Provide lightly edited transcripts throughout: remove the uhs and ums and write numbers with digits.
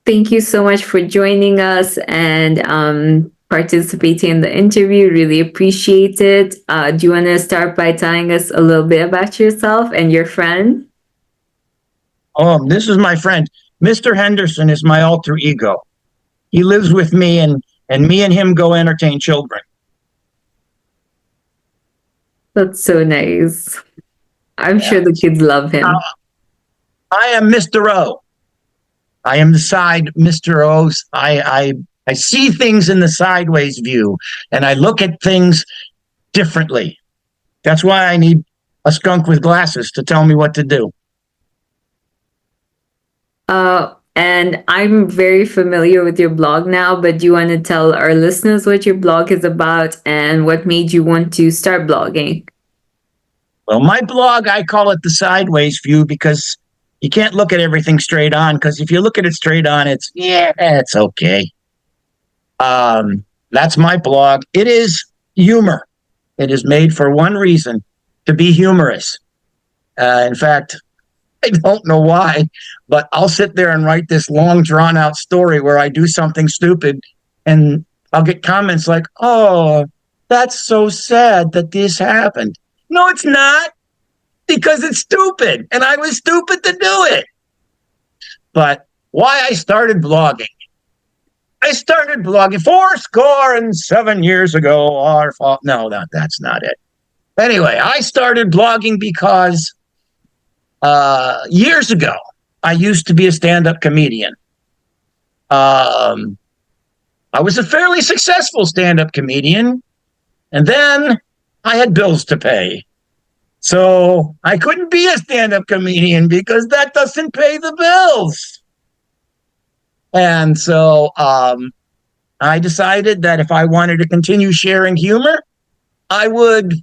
Thank you so much for joining us and participating in the interview. Really appreciate it. Do you want to start by telling us a little bit about yourself and your friend? This is my friend. Mr. Henderson is my alter ego. He lives with me, and me and him go entertain children. That's so nice. I'm Yeah. sure the kids love Uh, him. I am Mr. O. I am the side Mr. O's. I see things in the sideways view, and I look at things differently. That's why I need a skunk with glasses to tell me what to do. And I'm very familiar with your blog now, but do you want to tell our listeners what your blog is about and what made you want to start blogging? Well, my blog, I call it the sideways view because you can't look at everything straight on. Because if you look at it straight on, it's okay. That's my blog. It is humor. It is made for one reason, to be humorous. In fact, I don't know why, but I'll sit there and write this long, drawn out story where I do something stupid, and I'll get comments like, "Oh, that's so sad that this happened." No, it's not, because it's stupid, and I was stupid to do it. But why I started blogging? I started blogging 7 years ago. Our fault. No, that's not it. Anyway, I started blogging because years ago, I used to be a stand-up comedian. I was a fairly successful stand-up comedian, and then I had bills to pay. So I couldn't be a stand-up comedian because that doesn't pay the bills. And so I decided that if I wanted to continue sharing humor, I would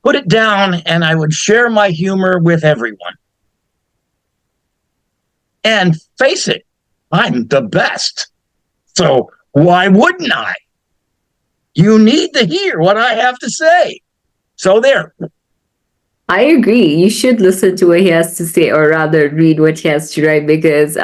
put it down and I would share my humor with everyone. And face it, I'm the best. So why wouldn't I? You need to hear what I have to say. So there. I agree. You should listen to what he has to say, or rather, read what he has to write, because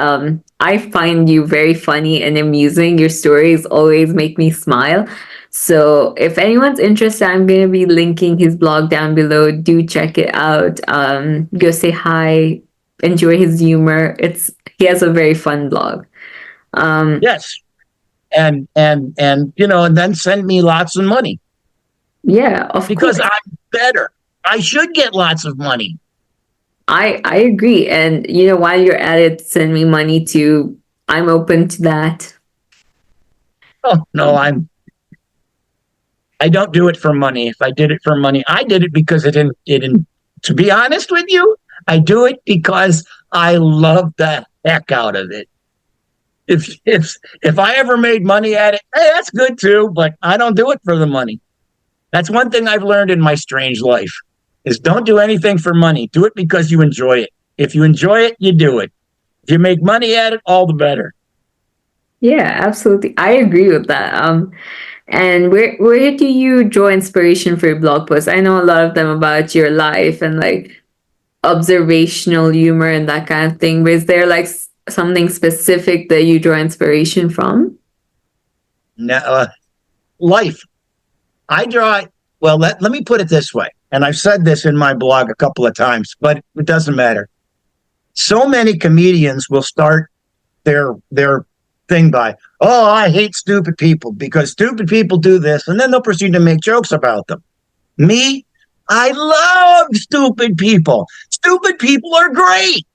I find you very funny and amusing. Your stories always make me smile. So, if anyone's interested, I'm going to be linking his blog down below. Do check it out. Go say hi. Enjoy his humor. He has a very fun blog. Um, Yes. And and then send me lots of money yeah, of because course. I'm better. I should get lots of money. I agree. And while you're at it, send me money too. I'm open to that. Oh no, Um, I don't do it for money. If I did it for money, I did it because it didn't. To be honest with you, I do it because I love the heck out of it. If I ever made money at it, hey, that's good too. But I don't do it for the money. That's one thing I've learned in my strange life: is don't do anything for money. Do it because you enjoy it. If you enjoy it, you do it. If you make money at it, all the better. yeah, absolutely. I agree with that. And where do you draw inspiration for your blog posts? I know a lot of them about your life and like observational humor and that kind of thing. But is there like something specific that you draw inspiration from? Now, life. I draw. Well, let me put it this way, and I've said this in my blog a couple of times, but it doesn't matter. So many comedians will start their thing by, "Oh, I hate stupid people because stupid people do this," and then they'll proceed to make jokes about them. Me, I love stupid people. Stupid people are great.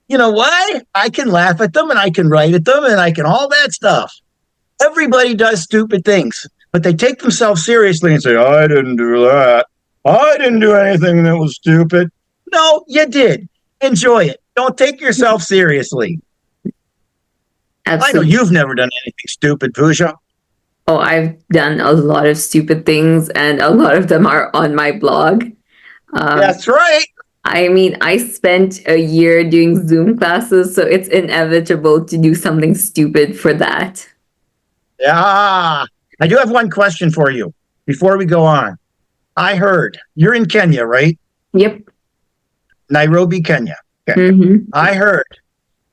You know why? I can laugh at them and I can write at them and I can all that stuff. Everybody does stupid things, but they take themselves seriously and say, "I didn't do that. I didn't do anything that was stupid." No, you did. Enjoy it. Don't take yourself seriously. I know Absolutely. you've never done anything stupid, Pooja. Oh, I've done a lot of stupid things, and a lot of them are on my blog. Um, That's right. I mean, I spent a year doing Zoom classes, so it's inevitable to do something stupid for that. Yeah. I do have one question for you before we go on. I heard you're in Kenya, right? Yep. Nairobi, Kenya. Okay. Mm-hmm. I heard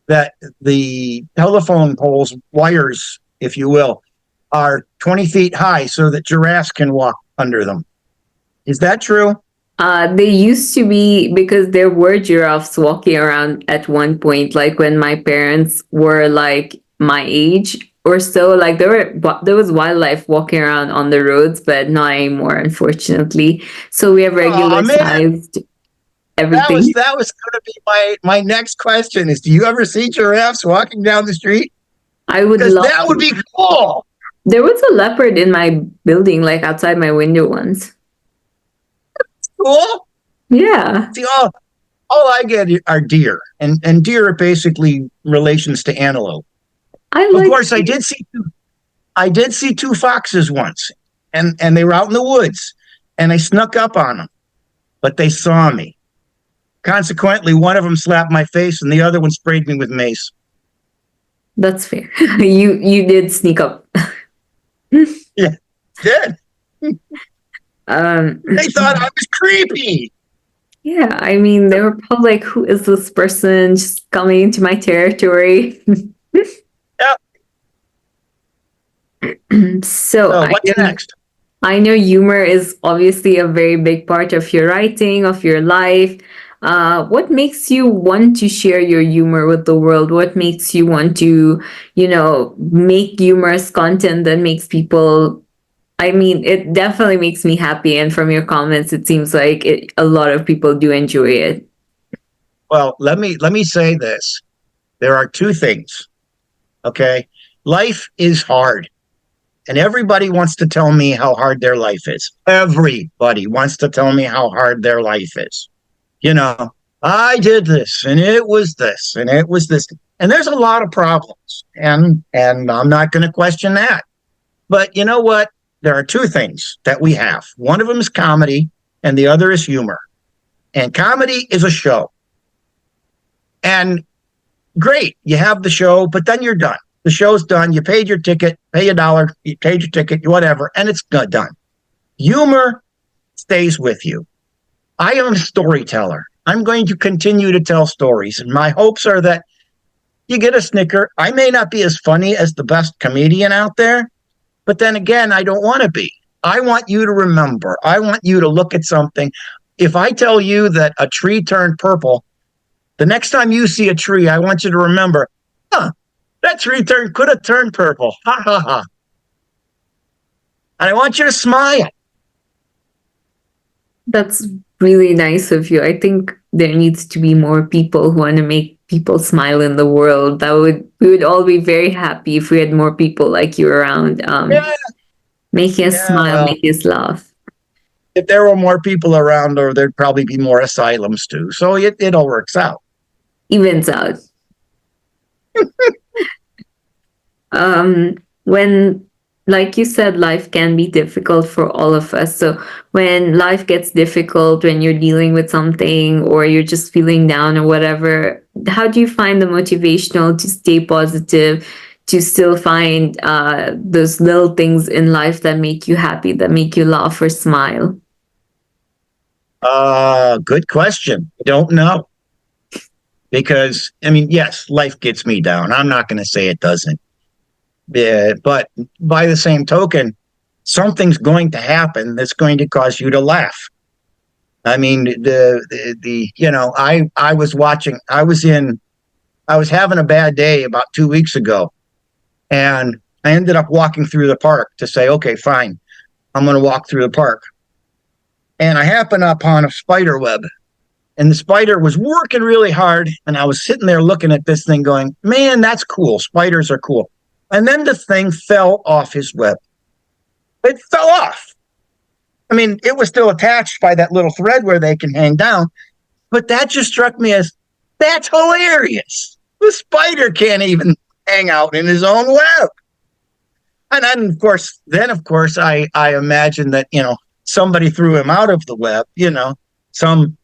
that the telephone poles, wires, if you will, are 20 feet high so that giraffes can walk under them. Is that true? They used to be, because there were giraffes walking around at one point, like when my parents were like my age or so. Like there was wildlife walking around on the roads, but not anymore, unfortunately. So we have Oh regular man, sized that was everything. that was going to be my next question. Is do you ever see giraffes walking down the street? I would Because love that would to. be cool. There was a leopard in my building, like outside my window once. Cool. Yeah, See, all I get are deer, and deer are basically relations to antelope. I Of like. course, I did see two foxes once, and they were out in the woods, and I snuck up on them, but they saw me. Consequently, one of them slapped my face, and the other one sprayed me with mace. That's fair. You did sneak up. Yeah, did. Um, They thought I was creepy. yeah, I mean, they were probably like, who is this person just coming into my territory? Yeah. So So what's next? I know humor is obviously a very big part of your writing, of your life. What makes you want to share your humor with the world? What makes you want to, make humorous content that makes people, I mean, it definitely makes me happy. And from your comments, it seems like a lot of people do enjoy it. Well, let me say this. There are two things. Okay, life is hard. And everybody wants to tell me how hard their life is. Everybody wants to tell me how hard their life is. You know, I did this and it was this and it was this. And there's a lot of problems. And I'm not going to question that. But you know what? There are two things that we have. One of them is comedy and the other is humor. And comedy is a show. And great, you have the show, but then you're done. The show's done. You paid your ticket, pay $1, you paid your ticket, whatever, and it's done. Humor stays with you. I am a storyteller. I'm going to continue to tell stories, and my hopes are that you get a snicker. I may not be as funny as the best comedian out there, but then again, I don't want to be. I want you to remember. I want you to look at something. If I tell you that a tree turned purple, the next time you see a tree, I want you to remember, that tree could have turned purple. Ha ha ha. And I want you to smile. That's really nice of you. I think there needs to be more people who want to make people smile in the world. We would all be very happy if we had more people like you around, Yeah, making us yeah. smile, Well, making us laugh. if there were more people around, or there'd probably be more asylums too. So it all works out. Evens out. When, like you said, life can be difficult for all of us. So when life gets difficult, when you're dealing with something or you're just feeling down or whatever, how do you find the motivational to stay positive, to still find those little things in life that make you happy, that make you laugh or smile? Good question. Don't know. Because I mean, yes, life gets me down. I'm not going to say it doesn't. Yeah, but by the same token, something's going to happen that's going to cause you to laugh. I mean, I was watching. I was having a bad day about 2 weeks ago, and I ended up walking through the park to say, okay, fine, I'm going to walk through the park. And I happened upon a spider web, and the spider was working really hard. And I was sitting there looking at this thing going, man, that's cool. Spiders are cool. And then the thing fell off his web. It fell off. I mean, it was still attached by that little thread where they can hang down. But that just struck me as, that's hilarious. The spider can't even hang out in his own web. And then of course, I imagine that, somebody threw him out of the web, some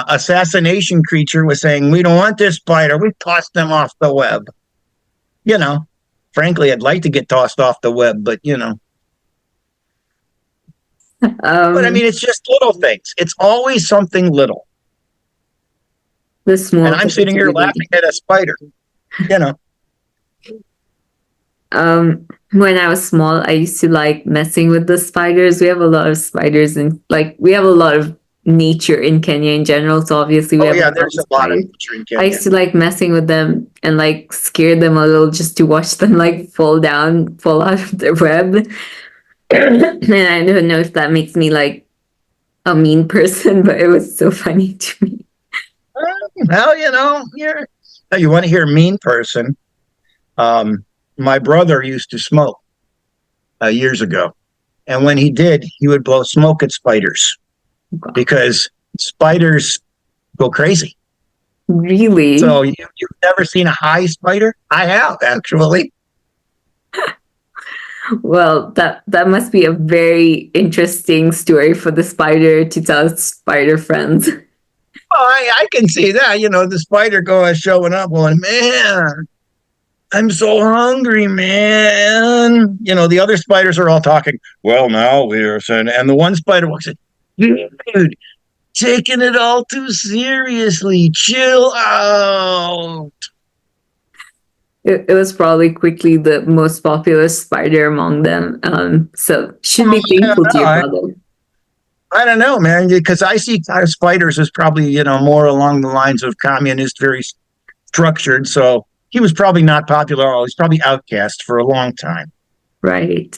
assassination creature was saying, we don't want this spider. We tossed him off the web. Frankly, I'd like to get tossed off the web, but But I Um, mean, it's just little things. It's always something little. the And small I'm things sitting here really. laughing at a spider. You know, When I was small, I used to like messing with the spiders. We have a lot of spiders and like we have a lot of nature in Kenya in general. So obviously we oh have a yeah, lot there's of a lot of spiders. nature in I Kenya. used to like messing with them and like scare them a little just to watch them like fall out of their web. And I don't know if that makes me like a mean person, but it was so funny to me. Well, you want to hear a mean person. My brother used to smoke years ago. And when he did, he would blow smoke at spiders because spiders go crazy. So Really? you've never seen a high spider? I have, actually. Well, that must be a very interesting story for the spider to tell its spider friends. Oh, I can see that. The spider showing up going, man, I'm so hungry, man. The other spiders are all talking, well, now we're saying, and the one spider walks in, dude, taking it all too seriously. Chill out. It was probably quickly the most popular spider among them. So should Oh, be yeah, thankful to no, your brother. I don't know, man, because I see spiders as probably, more along the lines of communist, very structured. So he was probably not popular. He's probably outcast for a long time. Right.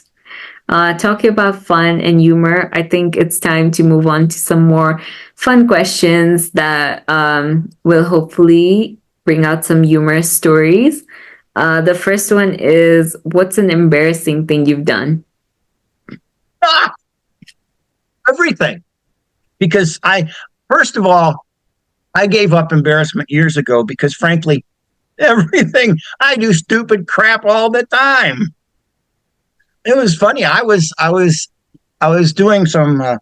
Talking about fun and humor, I think it's time to move on to some more fun questions that will hopefully bring out some humorous stories. The first one is, what's an embarrassing thing you've done? Ah, everything. Because first of all, I gave up embarrassment years ago because, frankly, everything I do stupid crap all the time. It was funny. I was doing some.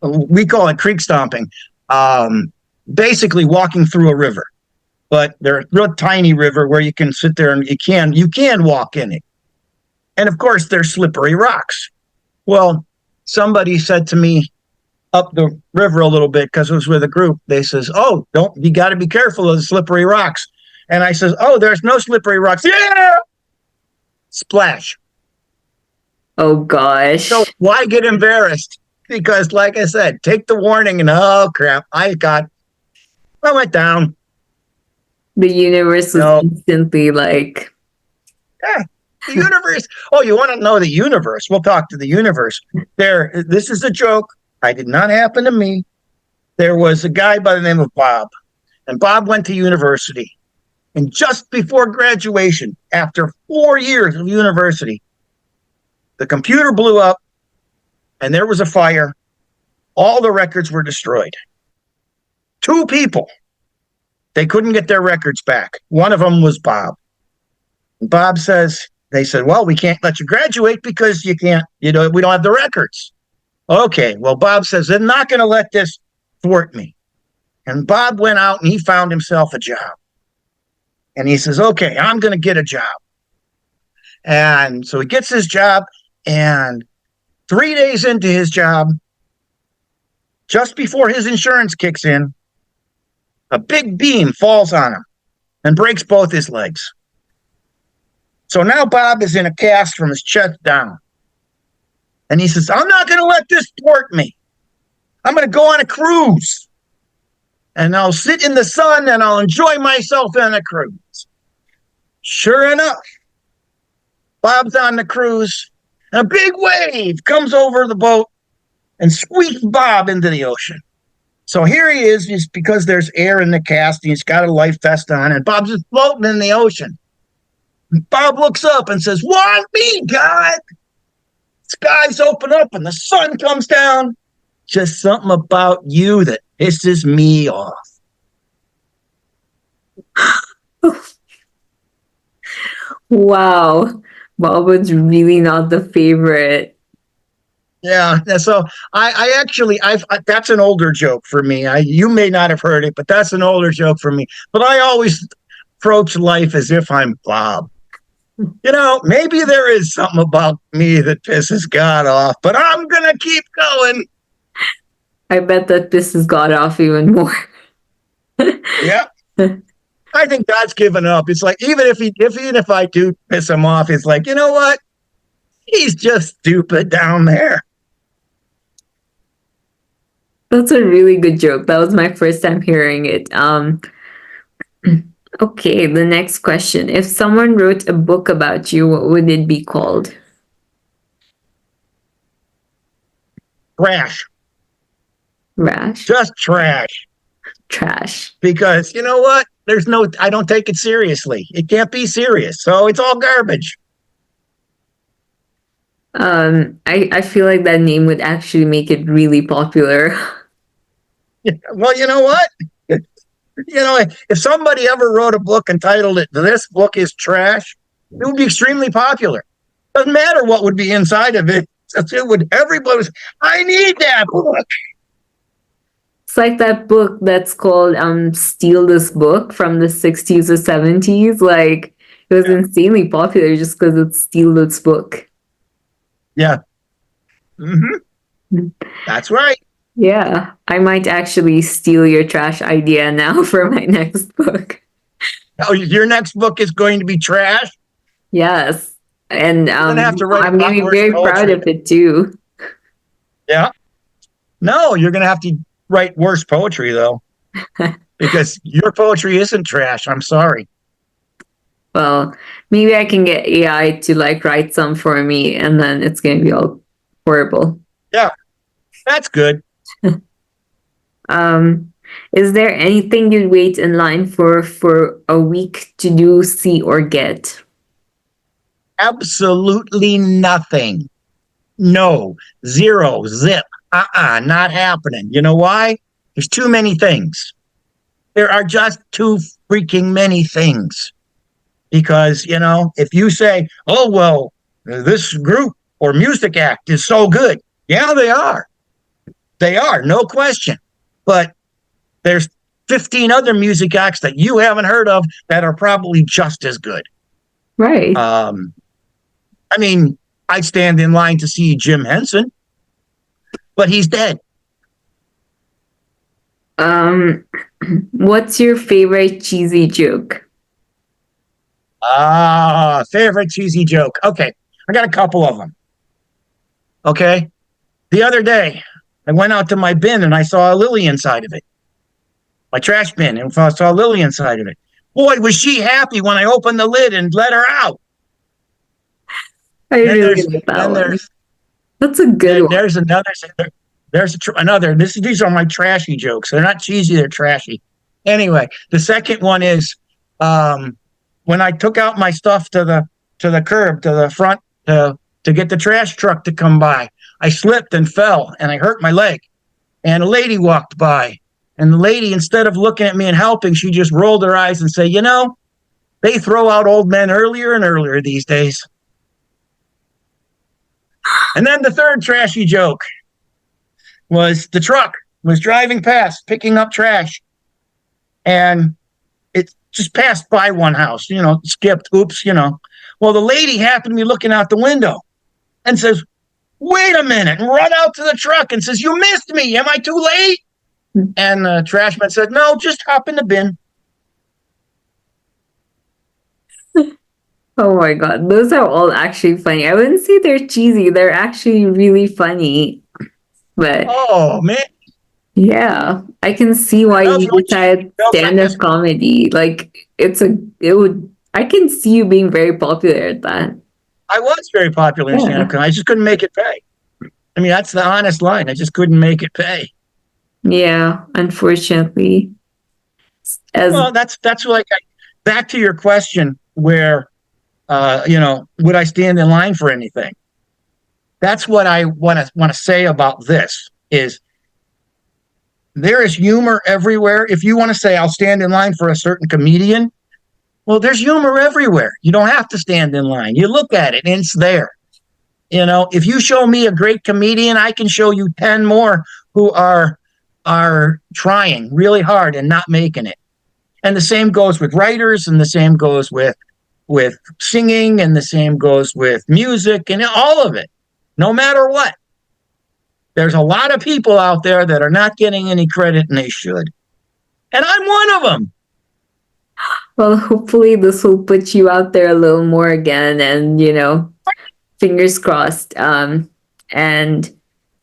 We call it creek stomping. Basically, walking through a river, but they're a real tiny river where you can sit there and you can walk in it. And of course, they're slippery rocks. Well, somebody said to me up the river a little bit because it was with a group. They says, "Oh, don't you got to be careful of the slippery rocks." And I says, "Oh, there's no slippery rocks." Yeah, splash. Oh gosh. So why get embarrassed? Because, like I said, take the warning and oh crap, I went down. The universe was No, instantly like, yeah, the universe. Oh, you want to know the universe? We'll talk to the universe. This is a joke. I did not happen to me. There was a guy by the name of Bob, and Bob went to university. And just before graduation, after 4 years of university, the computer blew up and there was a fire. All the records were destroyed. Two people, they couldn't get their records back. One of them was Bob. And Bob says, they said, well, we can't let you graduate because you can't, we don't have the records. Okay, well, Bob says, they're not going to let this thwart me. And Bob went out and he found himself a job. And he says, okay, I'm going to get a job. And so he gets his job, and 3 days into his job, just before his insurance kicks in, a big beam falls on him and breaks both his legs. So now Bob is in a cast from his chest down. And he says, I'm not going to let this thwart me. I'm going to go on a cruise. And I'll sit in the sun and I'll enjoy myself on a cruise. Sure enough, Bob's on the cruise, and a big wave comes over the boat and sweeps Bob into the ocean. So here he is, just because there's air in the cast, and he's got a life vest on, and Bob's just floating in the ocean. And Bob looks up and says, "Want me, God?" Skies open up and the sun comes down. Just something about you that pisses me off. wow, Bob was really not the favorite. Yeah, so I actually, that's an older joke for me. You may not have heard it, but that's an older joke for me. But I always approach life as if I'm Bob. Maybe there is something about me that pisses God off, but I'm gonna keep going. I bet that this has got off even more. Yeah. I think God's given up. It's like even if I do piss him off, it's like, you know what? He's just stupid down there. That's a really good joke. That was my first time hearing it. Okay, the next question. If someone wrote a book about you, what would it be called? Trash. Rash? Just trash. Trash. Because you know what? I don't take it seriously. It can't be serious. So it's all garbage. I feel like that name would actually make it really popular. Well, you know what? If somebody ever wrote a book entitled it, "This book is trash," it would be extremely popular. Doesn't matter what would be inside of it. It would, everybody was, I need that book. It's like that book that's called Steal This Book from the 60s or 70s. Like it was insanely popular just because it's Steal This Book. Yeah. That's right. Yeah, I might actually steal your trash idea now for my next book. Oh, your next book is going to be trash? Yes. And You're going to have to write I'm a lot going to be worse very proud poetry. of it too. Yeah. No, you're going to have to write worse poetry, though, because your poetry isn't trash. I'm sorry. Well, maybe I can get AI to like write some for me and then it's going to be all horrible. Yeah, that's good. Is there anything you'd wait in line for a week to do, see, or get? Absolutely nothing. No, zero, zip. Not happening. You know why? There's too many things. There are just too freaking many things. Because, if you say, oh, well, this group or music act is so good. Yeah, they are. They are, no question. But there's 15 other music acts that you haven't heard of that are probably just as good. Right. I mean, I stand in line to see Jim Henson, but he's dead. What's your favorite cheesy joke? Favorite cheesy joke. Okay, I got a couple of them. Okay, the other day, I went out to my bin and I saw a lily inside of it. My trash bin, and I saw a lily inside of it. Boy, was she happy when I opened the lid and let her out. I really like that one. That's a good one. There's another. Another. These are my trashy jokes. They're not cheesy. They're trashy. Anyway, the second one is when I took out my stuff to the curb, to the front, to get the trash truck to come by. I slipped and fell and I hurt my leg. And a lady walked by. And the lady, instead of looking at me and helping, she just rolled her eyes and said, they throw out old men earlier and earlier these days. And then the third trashy joke was the truck was driving past, picking up trash. And it just passed by one house, skipped, oops, Well, the lady happened to be looking out the window and says, wait a minute, and run out to the truck and says, you missed me. Am I too late? And the trashman said, no, just hop in the bin. Oh my God. Those are all actually funny. I wouldn't say they're cheesy. They're actually really funny. But oh, man. Yeah, I can see why you decided stand-up comedy. Like I can see you being very popular at that. I was very popular in stand-up comedy. I just couldn't make it pay. I mean, that's the honest line. I just couldn't make it pay. Yeah, unfortunately. Well, that's like back to your question where would I stand in line for anything? That's what I want to say about this is there is humor everywhere. If you want to say I'll stand in line for a certain comedian, well, there's humor everywhere. You don't have to stand in line. You look at it and it's there. If you show me a great comedian, I can show you 10 more who are trying really hard and not making it. And the same goes with writers, and the same goes with singing, and the same goes with music, and all of it. No matter what, there's a lot of people out there that are not getting any credit, and they should. And I'm one of them. Well, hopefully this will put you out there a little more again, and fingers crossed. And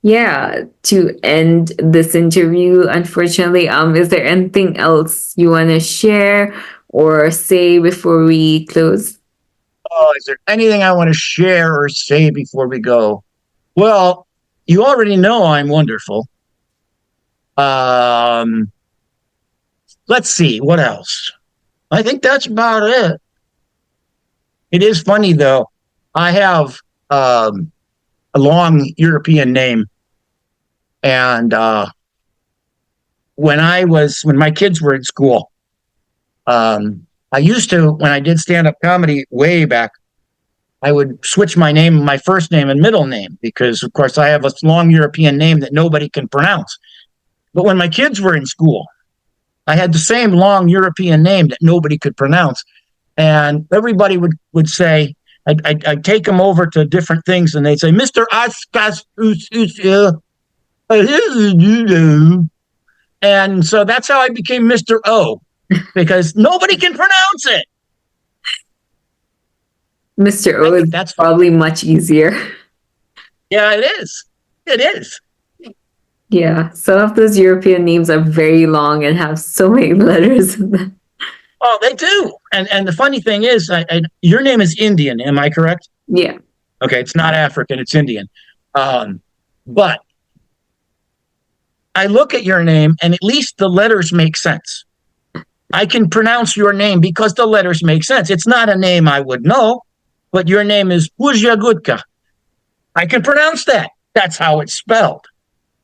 yeah, to end this interview, unfortunately, is there anything else you want to share or say before we close? Oh, is there anything I want to share or say before we go? Well, you already know I'm wonderful. Um, let's see, what else? I think that's about it. It is funny though. I have a long European name, and when my kids were in school, I used to when I did stand up comedy way back. I would switch my name, my first name and middle name, because of course I have a long European name that nobody can pronounce. But when my kids were in school, I had the same long European name that nobody could pronounce. And everybody would say, I'd take them over to different things and they'd say, Mr. Askas. And so that's how I became Mr. O, because nobody can pronounce it. Mr. I O think is that's fun. probably much easier. Yeah, it is. It is. Yeah, some of those European names are very long and have so many letters in them. Oh, they do. And the funny thing is, your name is Indian. Am I correct? Yeah. Okay, it's not African. It's Indian. But I look at your name, and at least the letters make sense. I can pronounce your name because the letters make sense. It's not a name I would know, but your name is Puzjagutka. I can pronounce that. That's how it's spelled.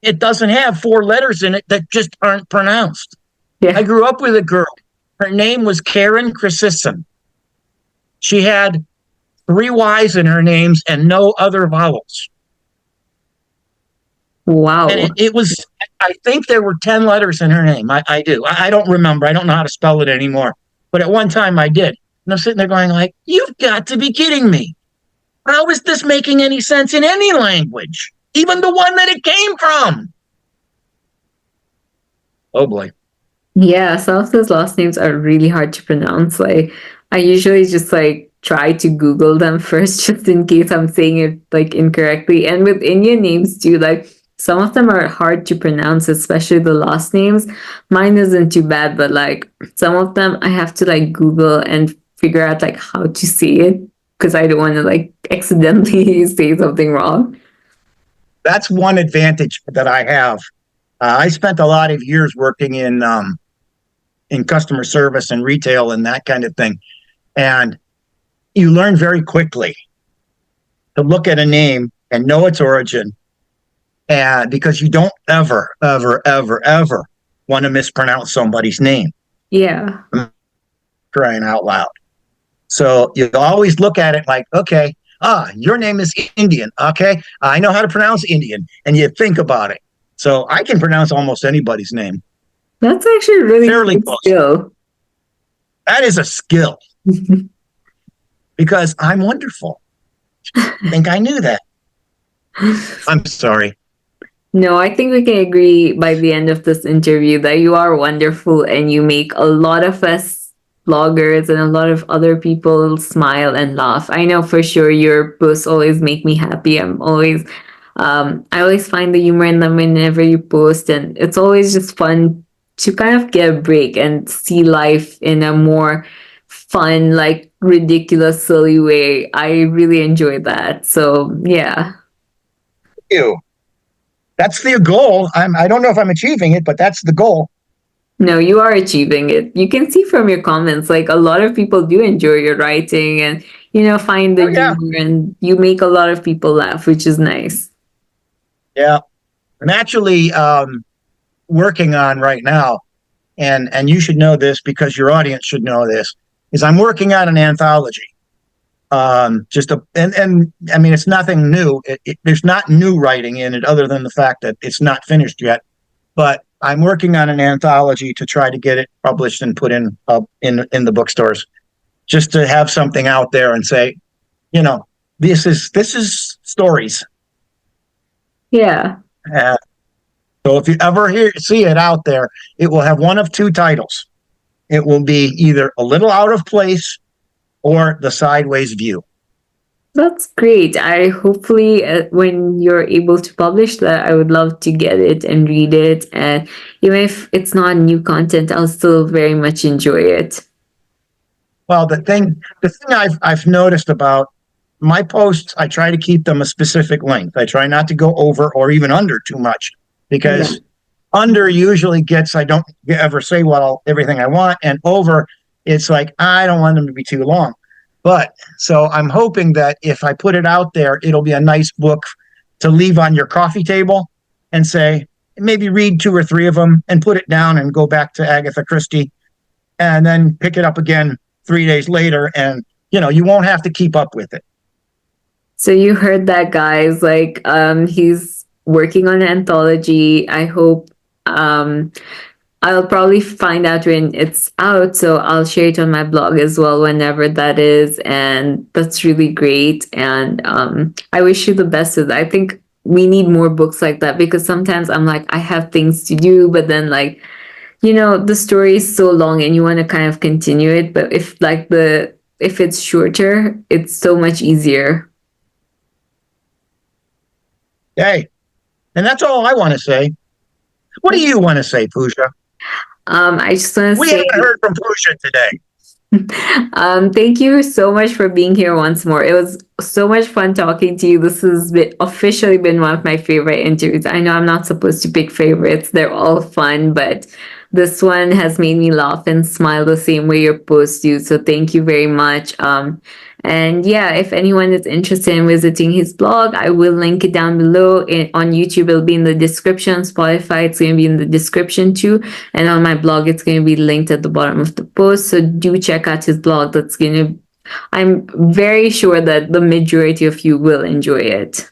It doesn't have four letters in it that just aren't pronounced. I Yeah. grew up with a girl. Her name was Karen Christensen. She had three Y's in her names and no other vowels. And Wow. it was, I think there were 10 letters in her name. I do. I don't remember. I don't know how to spell it anymore. But at one time I did. And I'm sitting there going like, you've got to be kidding me. How is this making any sense in any language? Even the one that it came from. Oh boy. Yeah, some of those last names are really hard to pronounce. Like, I usually just like try to Google them first, just in case I'm saying it like incorrectly. And with Indian names too, like some of them are hard to pronounce, especially the last names. Mine isn't too bad, but like some of them I have to like Google and figure out like how to say it because I don't want to like accidentally say something wrong. That's one advantage that I have. I spent a lot of years working in customer service and retail and that kind of thing. And you learn very quickly to look at a name and know its origin. And because you don't ever, ever, ever, ever want to mispronounce somebody's name, Yeah. crying out loud. So you always look at it like, okay, your name is Indian. Okay, I know how to pronounce Indian. And you think about it. So I can pronounce almost anybody's name That's actually a really fairly good close. skill. That is a skill because I'm wonderful. I think I knew that. I'm sorry. No, I think we can agree by the end of this interview that you are wonderful and you make a lot of us bloggers and a lot of other people smile and laugh. I know for sure your posts always make me happy. I always find the humor in them whenever you post, and it's always just fun to kind of get a break and see life in a more fun, like ridiculous, silly way. I really enjoy that. So, yeah. You. That's the goal. I don't know if I'm achieving it, but that's the goal. No, you are achieving it. You can see from your comments, like a lot of people do enjoy your writing and, find the Oh yeah, humor and you make a lot of people laugh, which is nice. yeah. I'm actually working on right now, and you should know this because your audience should know this. Is I'm working on an anthology. Just a and I mean it's nothing new. There's not new writing in it other than the fact that it's not finished yet. But I'm working on an anthology to try to get it published and put in the bookstores, just to have something out there and say, you know, this is stories. Yeah. So if you ever see it out there, it will have one of two titles. it will be either a little out of place or the sideways view. That's great. I hopefully, when you're able to publish that, I would love to get it and read it. And even if it's not new content, I'll still very much enjoy it. Well, the thing I've noticed about my posts, I try to keep them a specific length. I try not to go over or even under too much because Yeah. under usually gets I don't ever say everything I want, and over it's like I don't want them to be too long. But so I'm hoping that if I put it out there, it'll be a nice book to leave on your coffee table and say, maybe read 2 or 3 of them and put it down and go back to Agatha Christie and then pick it up again 3 days later. And, you won't have to keep up with it. So you heard that, guys. Like, he's working on an anthology. I hope I'll probably find out when it's out, so I'll share it on my blog as well whenever that is, and that's really great. And I wish you the best with that. I think we need more books like that because sometimes I'm like, I have things to do, but then like, the story is so long and you want to kind of continue it, but if it's shorter, it's so much easier. Hey, and that's all I want to say. What do you want to say, Pooja? I just want to We say haven't heard from Pooja today. thank you so much for being here once more. It was so much fun talking to you. This has officially been one of my favorite interviews. I know I'm not supposed to pick favorites, they're all fun, but this one has made me laugh and smile the same way you're supposed to. So thank you very much. And yeah, if anyone is interested in visiting his blog, I will link it down below. On YouTube, it'll be in the description. Spotify, it's going to be in the description too. And on my blog, it's going to be linked at the bottom of the post. So do check out his blog. I'm very sure that the majority of you will enjoy it.